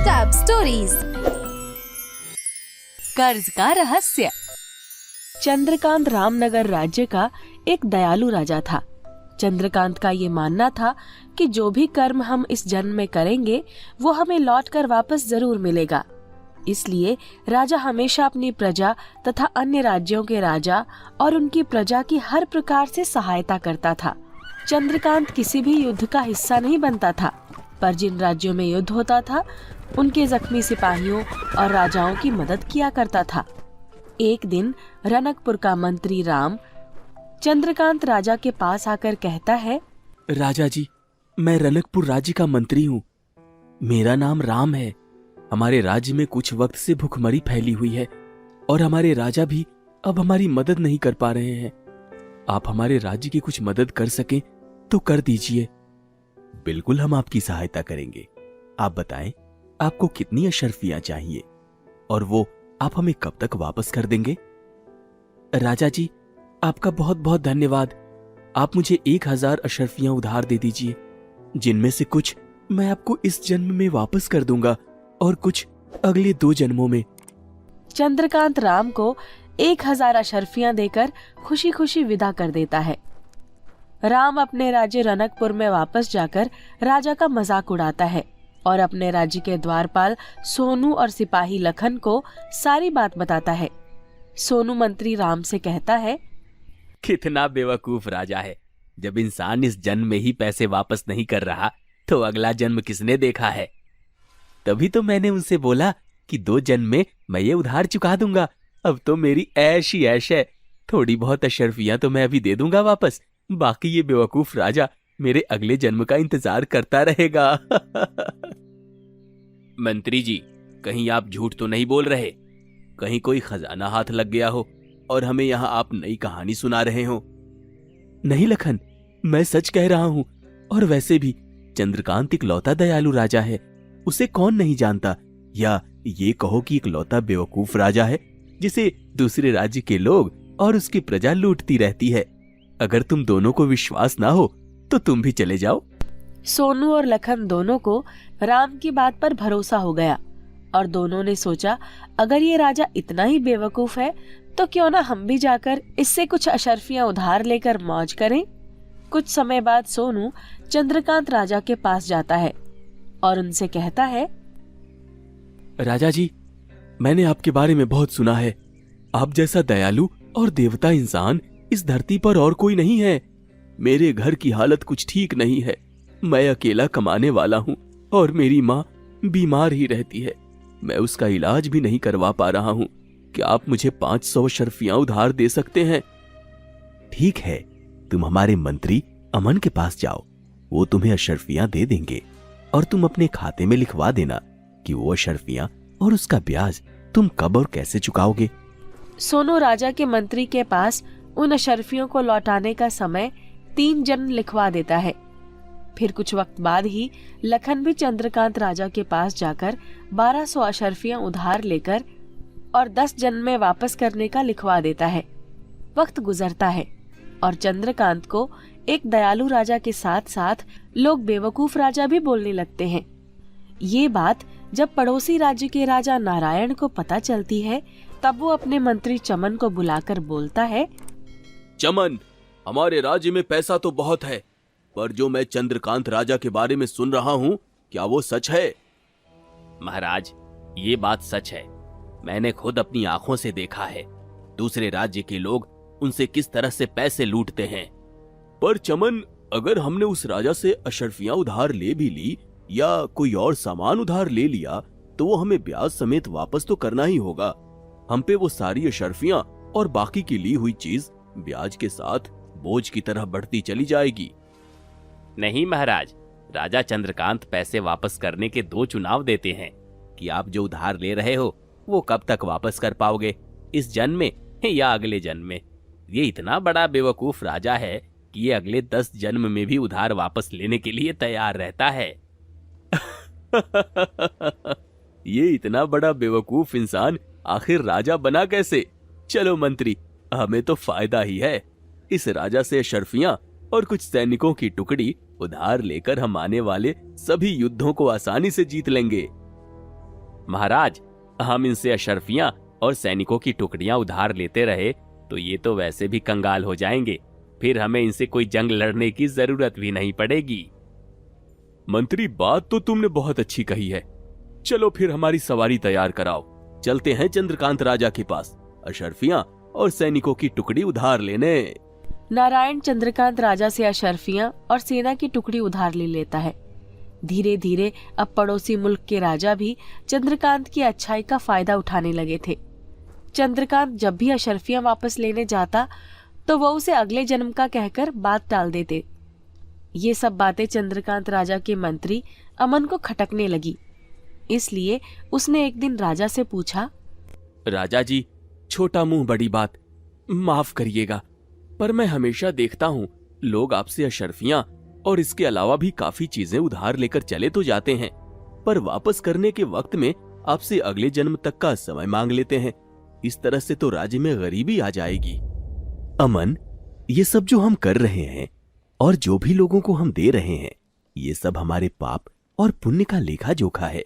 किताब स्टोरीज। कर्ज का रहस्य। चंद्रकांत रामनगर राज्य का एक दयालु राजा था। चंद्रकांत का ये मानना था कि जो भी कर्म हम इस जन्म में करेंगे वो हमें लौटकर वापस जरूर मिलेगा। इसलिए राजा हमेशा अपनी प्रजा तथा अन्य राज्यों के राजा और उनकी प्रजा की हर प्रकार से सहायता करता था। चंद्रकांत किसी भी युद्ध का हिस्सा नहीं बनता था, पर जिन राज्यों में युद्ध होता था उनके जख्मी सिपाहियों और राजाओं की मदद किया करता था। एक दिन रनकपुर का मंत्री राम चंद्रकांत राजा के पास आकर कहता है, राजा जी, मैं रनकपुर राज्य का मंत्री हूँ। मेरा नाम राम है। हमारे राज्य में कुछ वक्त से भुखमरी फैली हुई है और हमारे राजा भी अब हमारी मदद नहीं कर पा रहे हैं। आप हमारे राज्य की कुछ मदद कर सकें तो कर दीजिए। बिल्कुल, हम आपकी सहायता करेंगे। आप बताएं, आपको कितनी अशर्फियां चाहिए और वो आप हमें कब तक वापस कर देंगे? राजा जी, आपका बहुत बहुत धन्यवाद। आप मुझे 1000 अशर्फियां उधार दे दीजिए, जिनमें से कुछ मैं आपको इस जन्म में वापस कर दूंगा और कुछ अगले 2 जन्मों में। चंद्रकांत राम को 1000 अशर्फियां देकर खुशी खुशी विदा कर देता है। राम अपने राज्य रनकपुर में वापस जाकर राजा का मजाक उड़ाता है और अपने राज्य के द्वारपाल सोनू और सिपाही लखन को सारी बात बताता है। सोनू मंत्री राम से कहता है, कितना बेवकूफ राजा है। जब इंसान इस जन्म में ही पैसे वापस नहीं कर रहा तो अगला जन्म किसने देखा है? तभी तो मैंने उनसे बोला कि 2 जन्म में मैं ये उधार चुका दूंगा। अब तो मेरी ऐश ही ऐश है। थोड़ी बहुत अशर्फियां तो मैं अभी दे दूंगा वापस, बाकी ये बेवकूफ राजा मेरे अगले जन्म का इंतजार करता रहेगा। मंत्री जी, कहीं आप झूठ तो नहीं बोल रहे? कहीं कोई खजाना हाथ लग गया हो और हमें यहाँ आप नई कहानी सुना रहे हो? नहीं लखन, मैं सच कह रहा हूँ। और वैसे भी चंद्रकांत इकलौता दयालु राजा है, उसे कौन नहीं जानता। या ये कहो कि इकलौता बेवकूफ राजा है जिसे दूसरे राज्य के लोग और उसकी प्रजा लूटती रहती है। अगर तुम दोनों को विश्वास ना हो तो तुम भी चले जाओ। सोनू और लखन दोनों को राम की बात पर भरोसा हो गया और दोनों ने सोचा, अगर ये राजा इतना ही बेवकूफ है तो क्यों ना हम भी जाकर इससे कुछ अशर्फियां उधार लेकर मौज करें। कुछ समय बाद सोनू चंद्रकांत राजा के पास जाता है और उनसे कहता है, राजा जी, मैंने आपके बारे में बहुत सुना है। आप जैसा दयालु और देवता इंसान इस धरती पर और कोई नहीं है। मेरे घर की हालत कुछ ठीक नहीं है। मैं अकेला कमाने वाला हूँ और मेरी माँ बीमार ही रहती है। मैं उसका इलाज भी नहीं करवा पा रहा हूँ। क्या आप मुझे 500 अशर्फियां उधार दे सकते हैं? ठीक है, तुम हमारे मंत्री अमन के पास जाओ, वो तुम्हें अशर्फियां दे देंगे और तुम अपने खाते में लिखवा देना कि वो अशर्फियां और उसका ब्याज तुम कब और कैसे चुकाओगे। सोनू राजा के मंत्री के पास उन अशर्फियों को लौटाने का समय 3 जन्म लिखवा देता है। फिर कुछ वक्त बाद ही लखन भी चंद्रकांत राजा के पास जाकर 1200 अशर्फियां उधार लेकर और 10 जन्म में वापस करने का लिखवा देता है। वक्त गुजरता है और चंद्रकांत को एक दयालु राजा के साथ साथ लोग बेवकूफ राजा भी बोलने लगते हैं। ये बात जब पड़ोसी राज्य के राजा नारायण को पता चलती है, तब वो अपने मंत्री चमन को बुलाकर बोलता है, चमन, हमारे राज्य में पैसा तो बहुत है, पर जो मैं चंद्रकांत राजा के बारे में सुन रहा हूँ, क्या वो सच है? महाराज, ये बात सच है। मैंने खुद अपनी आंखों से देखा है दूसरे राज्य के लोग उनसे किस तरह से पैसे लूटते हैं। पर चमन, अगर हमने उस राजा से अशर्फियां उधार ले भी ली या कोई और सामान उधार ले लिया तो वो हमें ब्याज समेत वापस तो करना ही होगा। हम पे वो सारी अशर्फियां और बाकी की ली हुई चीज ब्याज के साथ बोझ की तरह बढ़ती चली जाएगी। नहीं महाराज, राजा चंद्रकांत पैसे वापस करने के 2 चुनाव देते हैं कि आप जो उधार ले रहे हो वो कब तक वापस कर पाओगे, इस जन्म में या अगले जन्म में। ये इतना बड़ा बेवकूफ राजा है कि ये अगले 10 जन्म में भी उधार वापस लेने के लिए तैयार रहता है। ये इतना बड़ा बेवकूफ इंसान आखिर राजा बना कैसे? चलो मंत्री, हमें तो फायदा ही है। इस राजा से अशर्फियां और कुछ सैनिकों की टुकड़ी उधार लेकर हम आने वाले सभी युद्धों को आसानी से जीत लेंगे। महाराज, हम इनसे अशर्फियां और सैनिकों की टुकड़ियां उधार लेते रहे तो ये तो वैसे भी कंगाल हो जाएंगे, फिर हमें इनसे कोई जंग लड़ने की जरूरत भी नहीं पड़ेगी। मंत्री, बात तो तुमने बहुत अच्छी कही है। चलो फिर हमारी सवारी तैयार कराओ, चलते हैं चंद्रकांत राजा के पास अशर्फियां और सैनिकों की टुकड़ी उधार लेने। नारायण चंद्रकांत राजा से अशर्फियां और सेना की टुकड़ी उधार ले लेता है। धीरे धीरे अब पड़ोसी मुल्क के राजा भी चंद्रकांत की अच्छाई का फायदा उठाने लगे थे। चंद्रकांत जब भी अशर्फियां वापस लेने जाता तो वो उसे अगले जन्म का कहकर बात टाल देते। ये सब बातें चंद्रकांत राजा के मंत्री अमन को खटकने लगी। इसलिए उसने एक दिन राजा से पूछा, राजा जी, छोटा मुंह बड़ी बात, माफ करिएगा, पर मैं हमेशा देखता हूँ लोग आपसे अशर्फियां और इसके अलावा भी काफी चीजें उधार लेकर चले तो जाते हैं, पर वापस करने के वक्त में आपसे अगले जन्म तक का समय मांग लेते हैं। इस तरह से तो राज्य में गरीबी आ जाएगी। अमन, ये सब जो हम कर रहे हैं और जो भी लोगों को हम दे रहे हैं, ये सब हमारे पाप और पुण्य का लेखा जोखा है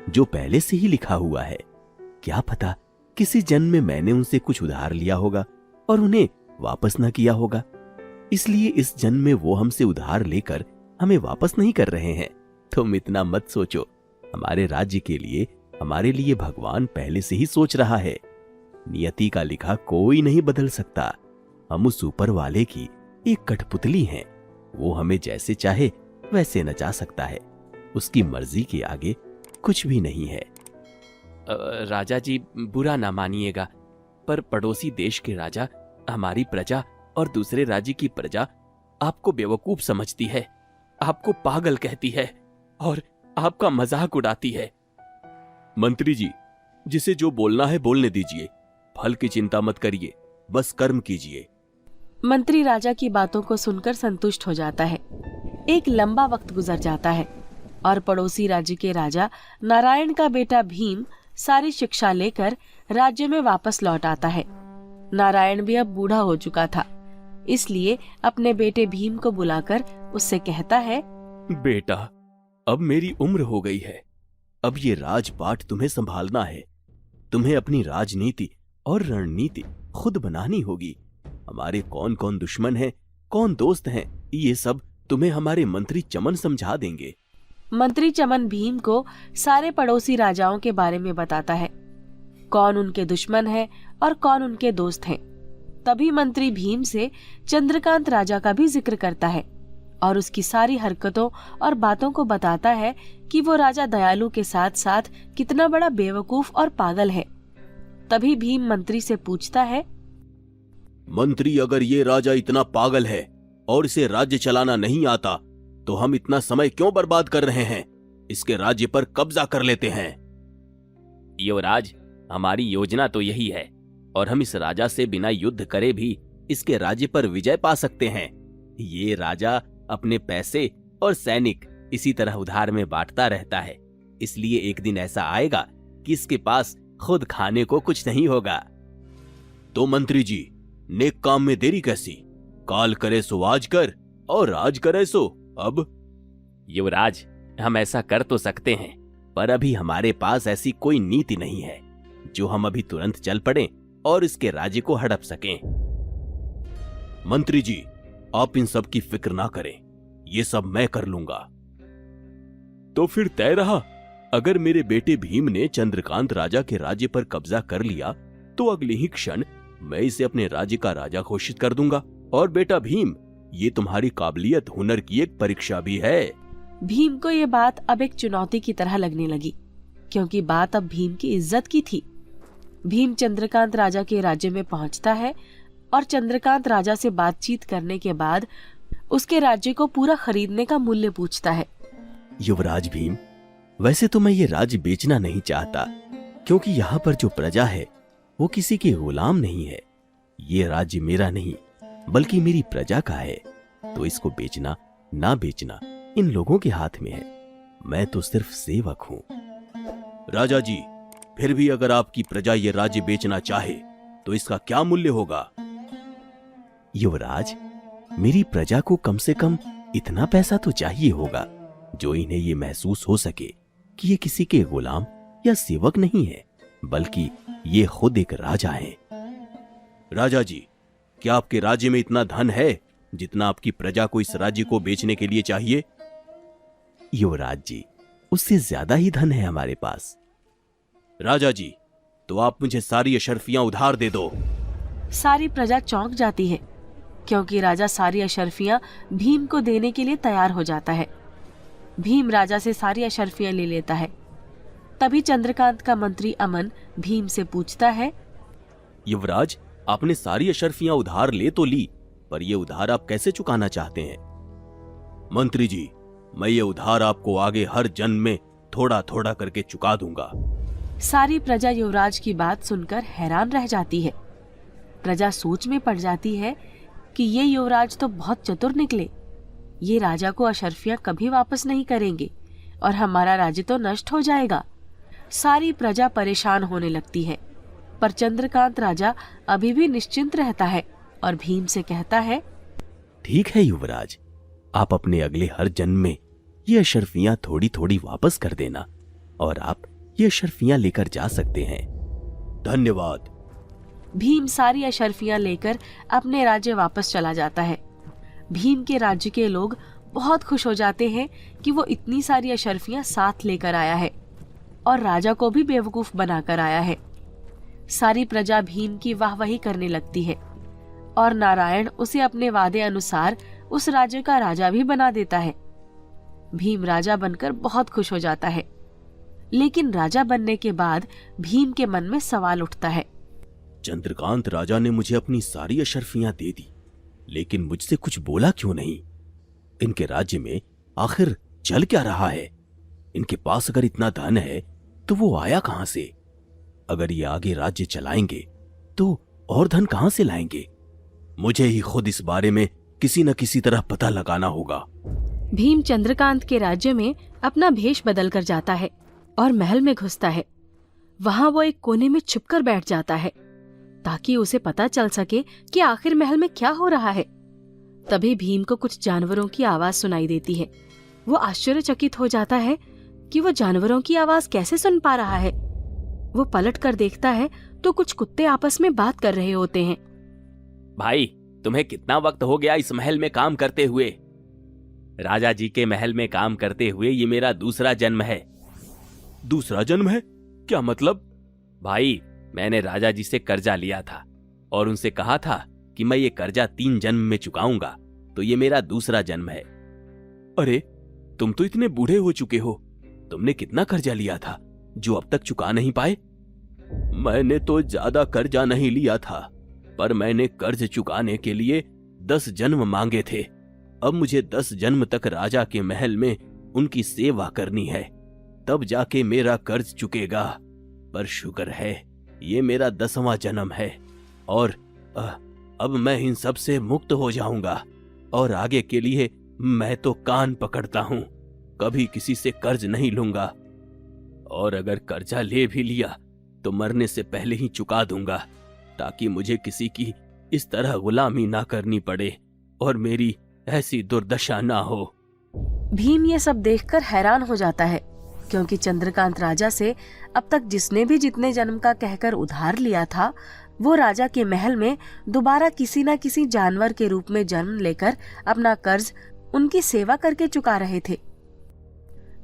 जो पहले से ही लिखा हुआ है। क्या पता किसी जन्म में मैंने उनसे कुछ उधार लिया होगा और उन्हें वापस न किया होगा, इसलिए इस जन्म में वो हमसे उधार लेकर हमें वापस नहीं कर रहे हैं। तुम इतना मत सोचो, हमारे राज्य के लिए, हमारे लिए भगवान पहले से ही सोच रहा है। नियति का लिखा कोई नहीं बदल सकता। हम उस ऊपर वाले की एक कठपुतली हैं। वो हमें जैसे चाहे वैसे नचा सकता है। उसकी मर्जी के आगे कुछ भी नहीं है। राजा जी, बुरा ना मानिएगा, पर पड़ोसी देश के राजा हमारी प्रजा और दूसरे राज्य की प्रजा आपको बेवकूफ समझती है, आपको पागल कहती है और आपका मजाक उड़ाती है। मंत्री जी, जिसे जो बोलना है बोलने दीजिए, फल की चिंता मत करिए, बस कर्म कीजिए। मंत्री राजा की बातों को सुनकर संतुष्ट हो जाता है। एक लंबा वक्त गुजर जाता है और पड़ोसी राज्य के राजा नारायण का बेटा भीम सारी शिक्षा लेकर राज्य में वापस लौट आता है। नारायण भी अब बूढ़ा हो चुका था, इसलिए अपने बेटे भीम को बुलाकर उससे कहता है, बेटा, अब मेरी उम्र हो गई है, अब ये राजपाट तुम्हें संभालना है। तुम्हें अपनी राजनीति और रणनीति खुद बनानी होगी। हमारे कौन कौन दुश्मन हैं, कौन दोस्त हैं, ये सब तुम्हें हमारे मंत्री चमन समझा देंगे। मंत्री चमन भीम को सारे पड़ोसी राजाओं के बारे में बताता है, कौन उनके दुश्मन है और कौन उनके दोस्त हैं। तभी मंत्री भीम से चंद्रकांत राजा का भी जिक्र करता है और उसकी सारी हरकतों और बातों को बताता है कि वो राजा दयालु के साथ साथ कितना बड़ा बेवकूफ और पागल है। तभी भीम मंत्री से पूछता है, मंत्री, अगर ये राजा इतना पागल है और इसे राज्य चलाना नहीं आता तो हम इतना समय क्यों बर्बाद कर रहे हैं? इसके राज्य पर कब्जा कर लेते हैं। युवराज, हमारी योजना तो यही है और हम इस राजा से बिना युद्ध करे भी इसके राज्य पर विजय पा सकते हैं। ये राजा अपने पैसे और सैनिक इसी तरह उधार में बांटता रहता है, इसलिए एक दिन ऐसा आएगा कि इसके पास खुद खाने को कुछ नहीं होगा। तो मंत्री जी, नेक काम में देरी कैसी? काल करे सो आज कर और आज करे सो अब। युवराज, हम ऐसा कर तो सकते हैं, पर अभी हमारे पास ऐसी कोई नीति नहीं है जो हम अभी तुरंत चल पड़ें और इसके राज्य को हड़प सकें। मंत्री जी, आप इन सब की फिक्र ना करें, ये सब मैं कर लूंगा। तो फिर तय रहा, अगर मेरे बेटे भीम ने चंद्रकांत राजा के राज्य पर कब्जा कर लिया तो अगले ही क्षण मैं इसे अपने राज्य का राजा घोषित कर दूंगा। और बेटा भीम, ये तुम्हारी काबिलियत, हुनर की एक परीक्षा भी है। भीम को ये बात अब एक चुनौती की तरह लगने लगी, क्योंकि बात अब भीम की इज्जत की थी। भीम चंद्रकांत राजा के राज्य में पहुंचता है और चंद्रकांत राजा से बातचीत करने के बाद उसके राज्य को पूरा खरीदने का मूल्य पूछता है। युवराज भीम, वैसे तो मैं ये राज्य बेचना नहीं चाहता, क्योंकि यहाँ पर जो प्रजा है वो किसी के गुलाम नहीं है। ये राज्य मेरा नहीं बल्कि मेरी प्रजा का है, तो इसको बेचना ना बेचना इन लोगों के हाथ में है। मैं तो सिर्फ सेवक हूँ। राजा जी, फिर भी अगर आपकी प्रजा ये राज्य बेचना चाहे तो इसका क्या मूल्य होगा? युवराज, मेरी प्रजा को कम से कम इतना पैसा तो चाहिए होगा जो इन्हें ये महसूस हो सके कि ये किसी के गुलाम या सेवक नहीं है, बल्कि ये खुद एक राजा हैं। राजा जी, क्या आपके राज्य में इतना धन है जितना आपकी प्रजा को इस राज्य को बेचने के लिए चाहिए? युवराज जी, उससे ज्यादा ही धन है हमारे पास। राजा जी, तो आप मुझे सारी अशर्फियां उधार दे दो। सारी प्रजा चौंक जाती है, क्योंकि राजा सारी अशर्फियां भीम को देने के लिए तैयार हो जाता है। भीम राजा से सारी अशर्फियां ले लेता है। तभी चंद्रकांत का मंत्री अमन भीम से पूछता है, युवराज, आपने सारी अशर्फियां उधार ले तो ली, पर ये उधार आप कैसे चुकाना चाहते हैं? मंत्री जी, मैं ये उधार आपको आगे हर जन्म में थोड़ा थोड़ा करके चुका दूंगा। सारी प्रजा युवराज की बात सुनकर हैरान रह जाती है। प्रजा सोच में पड़ जाती है कि ये युवराज तो बहुत चतुर निकले। ये राजा को अशर्फियां कभी वापस नहीं करेंगे और हमारा राज्य तो नष्ट हो जाएगा। सारी प्रजा परेशान होने लगती है, पर चंद्रकांत राजा अभी भी निश्चिंत रहता है और भीम से कहता है, ठीक है युवराज, आप अपने अगले हर जन्म में ये अशर्फियां थोड़ी थोड़ी वापस कर देना और आप ये अशर्फियां लेकर जा सकते हैं। धन्यवाद। भीम सारी अशर्फियां लेकर अपने राज्य वापस चला जाता है। भीम के राज्य के लोग बहुत खुश हो जाते हैं कि वो इतनी सारी अशर्फियां साथ लेकर आया है और राजा को भी बेवकूफ बनाकर आया है। सारी प्रजा भीम की वाहवाही करने लगती है और नारायण उसे अपने वादे अनुसार उस राज्य का राजा भी बना देता है। भीम राजा बनकर बहुत खुश हो जाता है, लेकिन राजा बनने के बाद भीम के मन में सवाल उठता है। चंद्रकांत राजा ने मुझे अपनी सारी अशर्फियां दे दी, लेकिन मुझसे कुछ बोला क्यों नहीं? इनके राज्य में आखिर चल क्या रहा है? इनके पास अगर इतना धन है तो वो आया कहां से? अगर ये आगे राज्य चलाएंगे तो और धन कहां से लाएंगे? मुझे ही खुद इस बारे में किसी न किसी तरह पता लगाना होगा। भीम चंद्रकांत के राज्य में अपना भेष बदल कर जाता है और महल में घुसता है। वहां वो एक कोने में छुपकर बैठ जाता है ताकि उसे पता चल सके कि आखिर महल में क्या हो रहा है। तभी भीम को कुछ जानवरों की आवाज सुनाई देती है। वो आश्चर्यचकित हो जाता है कि वो जानवरों की आवाज कैसे सुन पा रहा है। वो पलट कर देखता है तो कुछ कुत्ते आपस में बात कर रहे होते हैं। भाई, तुम्हें कितना वक्त हो गया इस महल में काम करते हुए? राजा जी के महल में काम करते हुए ये मेरा दूसरा जन्म है। दूसरा जन्म है? क्या मतलब? भाई, मैंने राजा जी से कर्जा लिया था और उनसे कहा था कि मैं ये कर्जा 3 जन्म में चुकाऊंगा, तो ये मेरा दूसरा जन्म है। अरे, तुम तो इतने बूढ़े हो चुके हो, तुमने कितना कर्जा लिया था जो अब तक चुका नहीं पाए? मैंने तो ज्यादा कर्जा नहीं लिया था, पर मैंने कर्ज चुकाने के लिए 10 जन्म मांगे थे। अब मुझे 10 जन्म तक राजा के महल में उनकी सेवा करनी है, तब जाके मेरा कर्ज चुकेगा। पर शुक्र है ये मेरा 10वां जन्म है और अब मैं इन सब से मुक्त हो जाऊंगा और आगे के लिए मैं तो कान पकड़ता हूं, कभी किसी से कर्ज नहीं लूंगा और अगर कर्जा ले भी लिया तो मरने से पहले ही चुका दूंगा, ताकि मुझे किसी की इस तरह गुलामी ना करनी पड़े और मेरी ऐसी दुर्दशा ना हो। भीम ये सब देखकर हैरान हो जाता है, क्योंकि चंद्रकांत राजा से अब तक जिसने भी जितने जन्म का कहकर उधार लिया था, वो राजा के महल में दोबारा किसी न किसी जानवर के रूप में जन्म लेकर अपना कर्ज उनकी सेवा करके चुका रहे थे।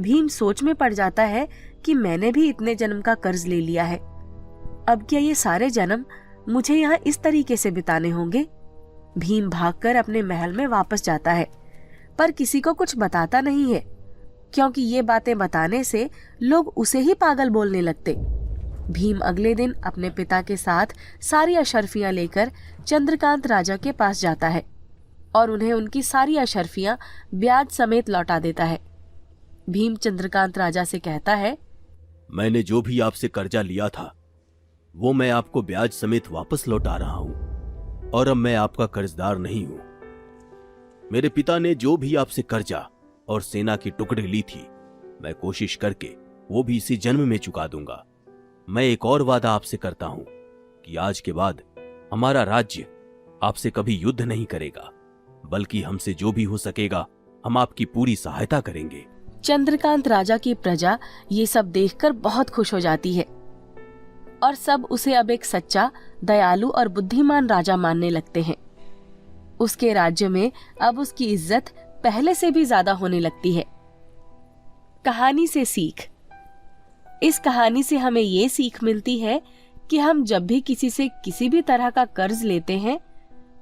भीम सोच में पड़ जाता है कि मैंने भी इतने जन्म का कर्ज ले लिया है, अब क्या ये सारे जन्म मुझे यहाँ इस तरीके से बिताने होंगे? भीम भागकर अपने महल में वापस जाता है, पर किसी को कुछ बताता नहीं है, क्योंकि ये बातें बताने से लोग उसे ही पागल बोलने लगते। भीम अगले दिन अपने पिता के साथ सारी अशर्फियां लेकर चंद्रकांत राजा के पास जाता है और उन्हें उनकी सारी अशर्फियां ब्याज समेत लौटा देता है। भीम चंद्रकांत राजा से कहता है, मैंने जो भी आपसे कर्जा लिया था वो मैं आपको ब्याज समेत वापस लौटा रहा हूं और अब मैं आपका कर्जदार नहीं हूं। मेरे पिता ने जो भी आपसे कर्जा और सेना की टुकड़ी ली थी, मैं कोशिश करके वो भी इसी जन्म में चुका दूंगा। मैं एक और वादा आपसे करता हूं कि आज के बाद हमारा राज्य आपसे कभी युद्ध नहीं करेगा, बल्कि हमसे जो भी हो सकेगा हम आपकी पूरी सहायता करेंगे। चंद्रकांत राजा की प्रजा ये सब देखकर बहुत खुश हो जाती है और सब उसे अब एक सच्चा, दयालु और बुद्धिमान राजा मानने लगते हैं। उसके राज्य में अब उसकी इज्जत पहले से भी ज्यादा होने लगती है। कहानी से सीख। इस कहानी से हमें ये सीख मिलती है कि हम जब भी किसी से किसी भी तरह का कर्ज लेते हैं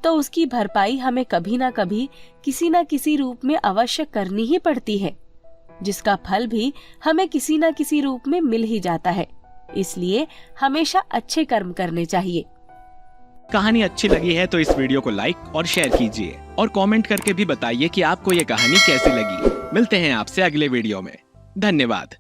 तो उसकी भरपाई हमें कभी ना कभी किसी ना किसी रूप में अवश्य करनी ही पड़ती है, जिसका फल भी हमें किसी ना किसी रूप में मिल ही जाता है। इसलिए हमेशा अच्छे कर्म करने चाहिए। कहानी अच्छी लगी है तो इस वीडियो को लाइक और शेयर कीजिए और कमेंट करके भी बताइए कि आपको ये कहानी कैसी लगी। मिलते हैं आपसे अगले वीडियो में। धन्यवाद।